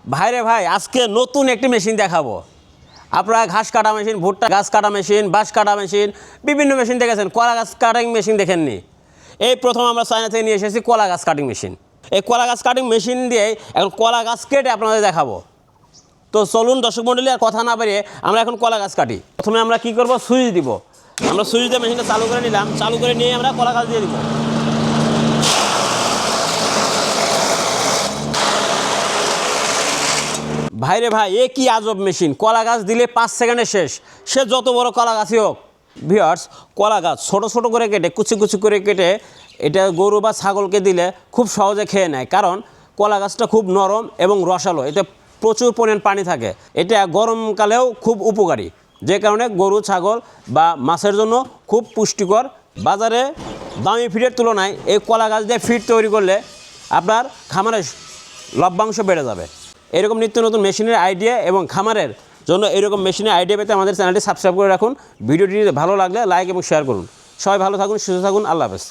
ভাইরে ভাই, আজকে নতুন একটি মেশিন দেখাবো। আপনারা ঘাস কাটা মেশিন, ভুট্টা গাছ কাটা মেশিন, বাঁশ কাটা মেশিন, বিভিন্ন মেশিন দেখেছেন, কলা গাছ কাটিং মেশিন দেখেননি। এই প্রথম আমরা চায়না থেকে নিয়ে এসেছি কলা গাছ কাটিং মেশিন। এই কলা গাছ কাটিং মেশিন দিয়ে এখন কলা গাছ কেটে আপনাদের দেখাবো। তো চলুন দর্শক মণ্ডলী, আর কথা না বাড়িয়ে আমরা এখন কলা গাছ কাটি। প্রথমে আমরা কি করব, সুইচ দিব। আমরা সুইচ দিয়ে মেশিনটা চালু করে নিলাম, চালু করে নিয়ে আমরা কলা গাছ দিয়ে দিব। ভাইরে ভাই, এ কি আজব মেশিন! কলা গাছ দিলে 5 সেকেন্ডে শেষ, সে যত বড় কলা গাছই হোক। ভিউয়ার্স, কলা গাছ ছোটো ছোটো করে কেটে, কুচি কুচি করে কেটে এটা গরু বা ছাগলকে দিলে খুব সহজে খেয়ে নেয়, কারণ কলা গাছটা খুব নরম এবং রসালো, এতে প্রচুর পরিমাণ পানি থাকে। এটা গরমকালেও খুব উপকারী, যে কারণে গরু, ছাগল বা মাছের জন্য খুব পুষ্টিকর। বাজারে দামি ফিডের তুলনায় এই কলা গাছ দিয়ে ফিড তৈরি করলে আপনার খামারের লভ্যাংশ বেড়ে যাবে। এরকম নিত্য নতুন মেশিনের আইডিয়া এবং খামারের জন্য এরকম মেশিনের আইডিয়া পেতে আমাদের চ্যানেলটি সাবস্ক্রাইব করে রাখুন। ভিডিওটি ভালো লাগলে লাইক এবং শেয়ার করুন। সবাই ভালো থাকুন, সুস্থ থাকুন। আল্লাহ হাফেজ।